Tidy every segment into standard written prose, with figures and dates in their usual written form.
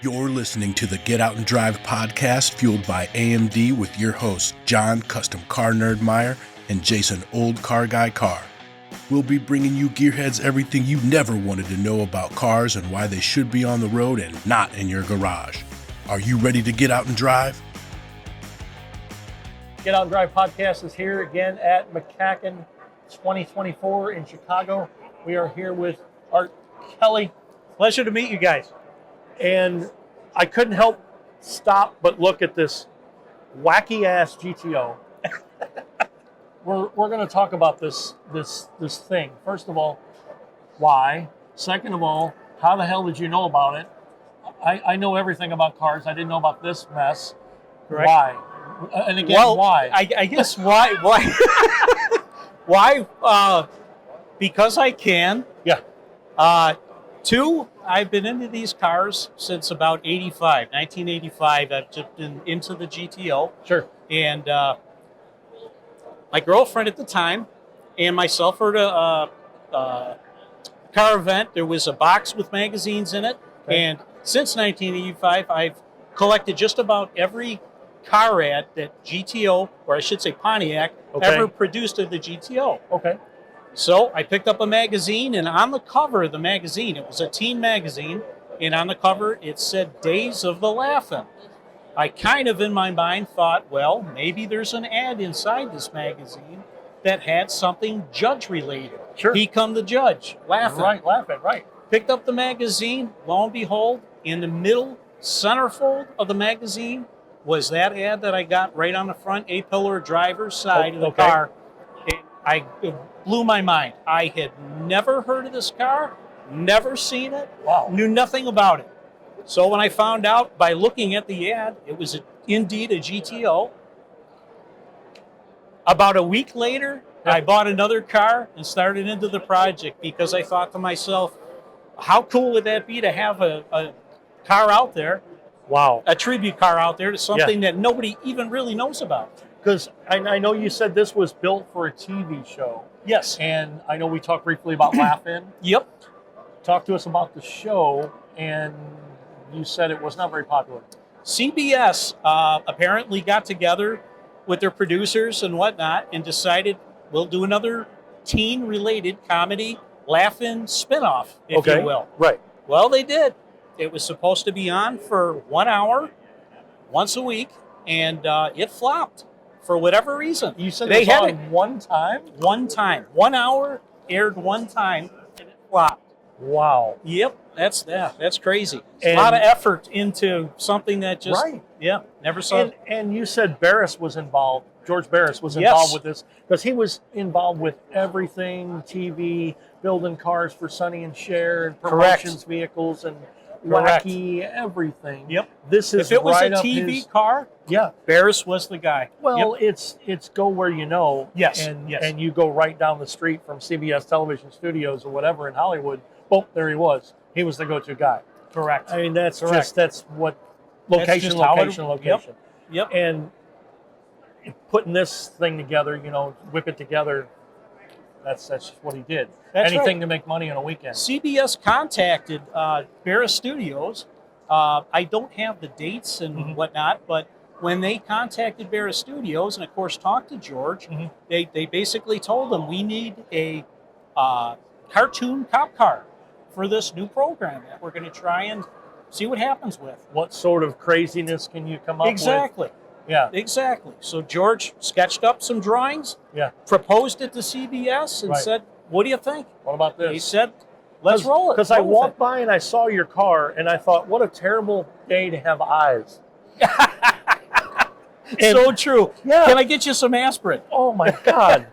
You're listening to the Get Out and Drive podcast, fueled by AMD, with your hosts, John CustomCarNerd Meyer and Jason Old Car Guy Carr. We'll be bringing you gearheads everything you never wanted to know about cars and why they should be on the road and not in your garage. Are you ready to get out and drive? Get Out and Drive podcast is here again at McCacken 2024 in Chicago. We are here with Art Kelly. Pleasure to meet you guys. And I couldn't help stop but look at this wacky ass GTO. We're going to talk about this thing. First of all, why? Second of all, how the hell did you know about it? I know everything about cars. I didn't know about this mess. Correct. Why? And again, well, why? I guess why? Why? Because I can. Yeah. Two, I've been into these cars since about 1985. I've just been into the GTO. Sure. And my girlfriend at the time and myself were at a car event. There was a box with magazines in it. Okay. And since 1985, I've collected just about every car ad that GTO, or I should say Pontiac, ever produced of the GTO. Okay. So I picked up a magazine, and on the cover of the magazine, it was a teen magazine, and on the cover it said Days of the Laugh-In. I kind of in my mind thought, well, maybe there's an ad inside this magazine that had something judge related. Sure. He come the judge, laughing. Right, laughing, right. Picked up the magazine, lo and behold, in the middle centerfold of the magazine was that ad that I got right on the front A-pillar driver's side of the car. It blew my mind. I had never heard of this car, never seen it, knew nothing about it. So when I found out by looking at the ad, it was indeed a GTO. About a week later, I bought another car and started into the project because I thought to myself, how cool would that be to have a car out there, a tribute car out there to something that nobody even really knows about. Because I know you said this was built for a TV show. Yes. And I know we talked briefly about Laugh-In. Yep. Talk to us about the show, and you said it was not very popular. CBS apparently got together with their producers and whatnot and decided we'll do another teen-related comedy Laugh-In spinoff, if you will. Right. Well, they did. It was supposed to be on for 1 hour, once a week, and it flopped for whatever reason. You said they it was on one time? One time. 1 hour, aired one time, and it flopped. Wow. Yep, that's crazy. A lot of effort into something that just, never saw. And you said Barris was involved. George Barris was involved with this because he was involved with everything, TV, building cars for Sonny and Cher, and promotions vehicles, and wacky everything. Yep. This is if it was right a TV car, Barris was the guy. Well, it's go where you know. Yes. And you go right down the street from CBS television studios or whatever in Hollywood. Boom, there he was. He was the go-to guy. Correct. I mean, that's what location. Yep. And putting this thing together, whip it together. That's what he did. Anything to make money on a weekend. CBS contacted Barris Studios. I don't have the dates and whatnot, but when they contacted Barris Studios and, of course, talked to George, they basically told them, we need a cartoon cop car for this new program that we're going to try and see what happens with. What sort of craziness can you come up with? Exactly. Yeah. Exactly. So George sketched up some drawings, proposed it to CBS, and said, what do you think? What about this? He said, let's roll it. Because I walked by and I saw your car, and I thought, what a terrible day to have eyes. So true. Yeah. Can I get you some aspirin? Oh, my God.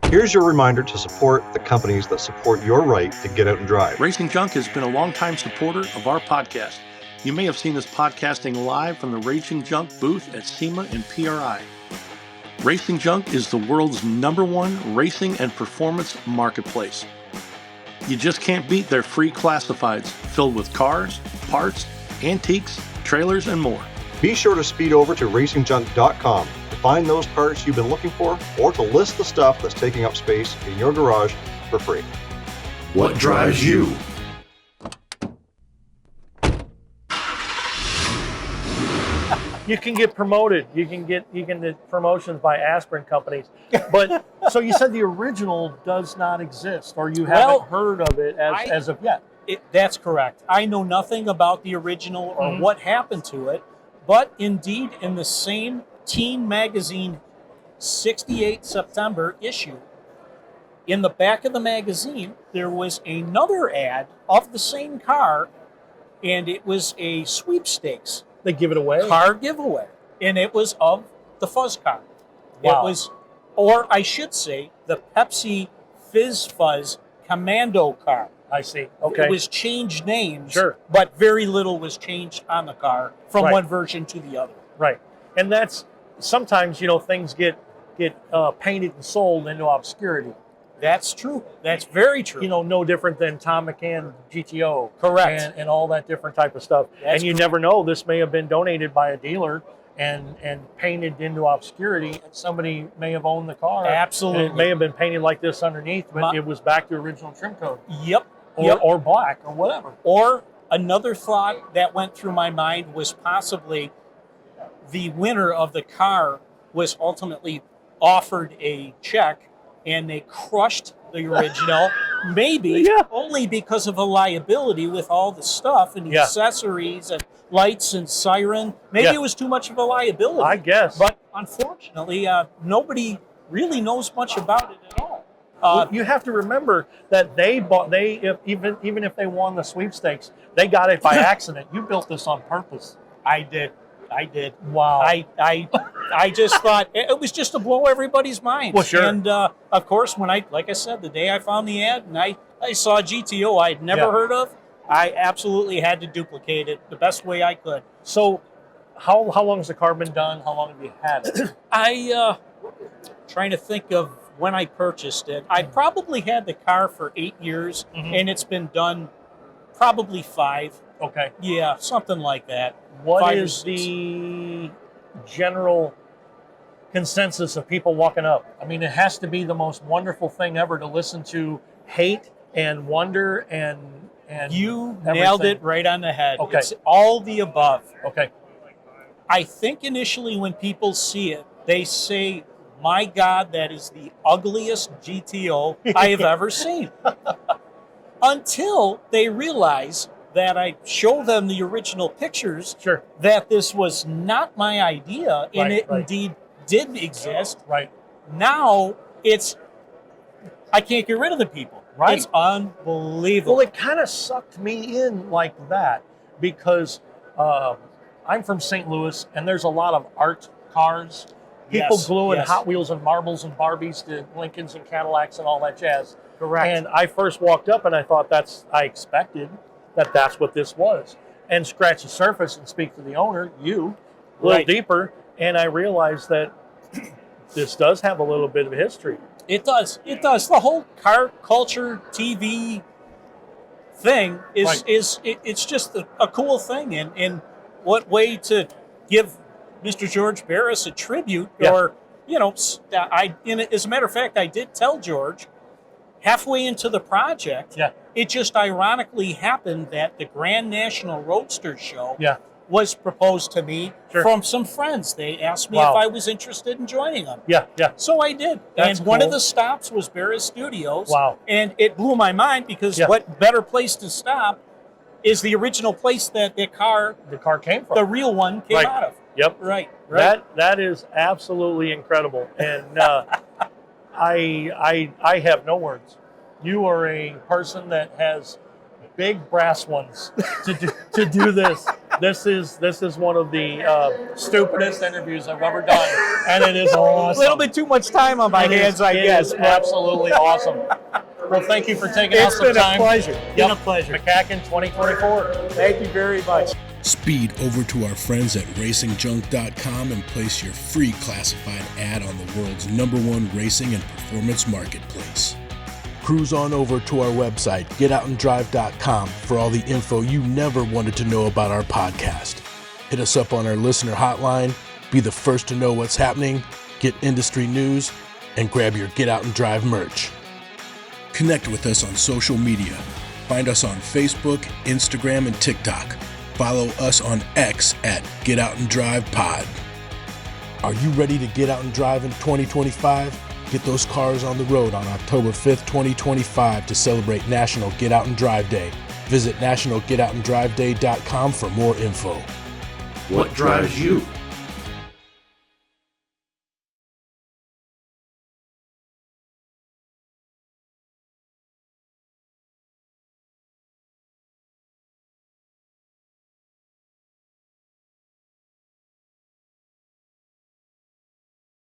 Here's your reminder to support the companies that support your right to get out and drive. Racing Junk has been a longtime supporter of our podcast. You may have seen us podcasting live from the Racing Junk booth at SEMA and PRI. Racing Junk is the world's #1 racing and performance marketplace. You just can't beat their free classifieds filled with cars, parts, antiques, trailers, and more. Be sure to speed over to racingjunk.com to find those parts you've been looking for, or to list the stuff that's taking up space in your garage for free. What drives you? You can get promoted. You can get promotions by aspirin companies. But so you said the original does not exist, or you haven't heard of it as of yet. That's correct. I know nothing about the original or what happened to it, but indeed in the same Teen Magazine 68 September issue, in the back of the magazine, there was another ad of the same car, and it was a sweepstakes. They give it away? Car giveaway. And it was of the Fuzz car. Wow. It was, or I should say, the Pepsi Fizz Fuzz Commando car. I see. Okay. It was changed names, sure, but very little was changed on the car from one version to the other. Right. And that's, sometimes, things get painted and sold into obscurity. That's true. That's very true. No different than Tom McCann GTO. Correct. And all that different type of stuff. That's and you never know, this may have been donated by a dealer and painted into obscurity, and somebody may have owned the car. Absolutely. And it may have been painted like this underneath, but it was back to original trim code. Yep. Or black, or whatever. Or another thought that went through my mind was possibly the winner of the car was ultimately offered a check, and they crushed the original, maybe only because of a liability with all the stuff and the accessories and lights and siren. Maybe it was too much of a liability. I guess. But unfortunately, nobody really knows much about it at all. You have to remember that even if they won the sweepstakes, they got it by accident. You built this on purpose. I did. Wow. I just thought it was just to blow everybody's minds. Well, sure. And of course, like I said, the day I found the ad and I saw a GTO I'd never heard of, I absolutely had to duplicate it the best way I could. So, how long has the car been done? How long have you had it? Trying to think of when I purchased it. I probably had the car for 8 years, and it's been done probably 5. Okay. Yeah, something like that. What is the general consensus of people walking up? I mean, it has to be the most wonderful thing ever to listen to hate and wonder and you everything. Nailed it right on the head. Okay. It's all the above. Okay. I think initially when people see it, they say, my God, that is the ugliest GTO I have ever seen. Until they realize that I show them the original pictures, that this was not my idea, and it indeed did exist. Right. Now I can't get rid of the people. Right. It's unbelievable. Well, it kind of sucked me in like that because I'm from St. Louis, and there's a lot of art cars. People gluing Hot Wheels and marbles and Barbies to Lincolns and Cadillacs and all that jazz. Correct. And I first walked up and I thought I expected that's what this was. And scratch the surface and speak to the owner, a little deeper, and I realized that this does have a little bit of history. It does. It does. The whole car culture TV thing it's just a cool thing. And what way to give Mr. George Barris a tribute, or as a matter of fact, I did tell George halfway into the project. It just ironically happened that the Grand National Roadster Show was proposed to me from some friends. They asked me if I was interested in joining them. So I did. That's and one of cool. the stops was Barris Studios. Wow. And it blew my mind because what better place to stop is the original place that the car came from. The real one came out of. Yep. Right. That is absolutely incredible. And I have no words. You are a person that has big brass ones to do this. This is one of the stupidest interviews I've ever done, and it is awesome. A little bit too much time on my hands, I guess. It is absolutely awesome. Well, thank you for taking out some time. It's been a pleasure. McCacken 2024. Thank you very much. Speed over to our friends at racingjunk.com and place your free classified ad on the world's #1 racing and performance marketplace. Cruise on over to our website, getoutanddrive.com, for all the info you never wanted to know about our podcast. Hit us up on our listener hotline, be the first to know what's happening, get industry news, and grab your Get Out and Drive merch. Connect with us on social media. Find us on Facebook, Instagram, and TikTok. follow us on X at Get Out and Drive Pod. Are you ready to get out and drive in 2025? Get those cars on the road on October 5th, 2025 to celebrate National Get Out and Drive Day. Visit nationalgetoutanddriveday.com for more info. What drives you?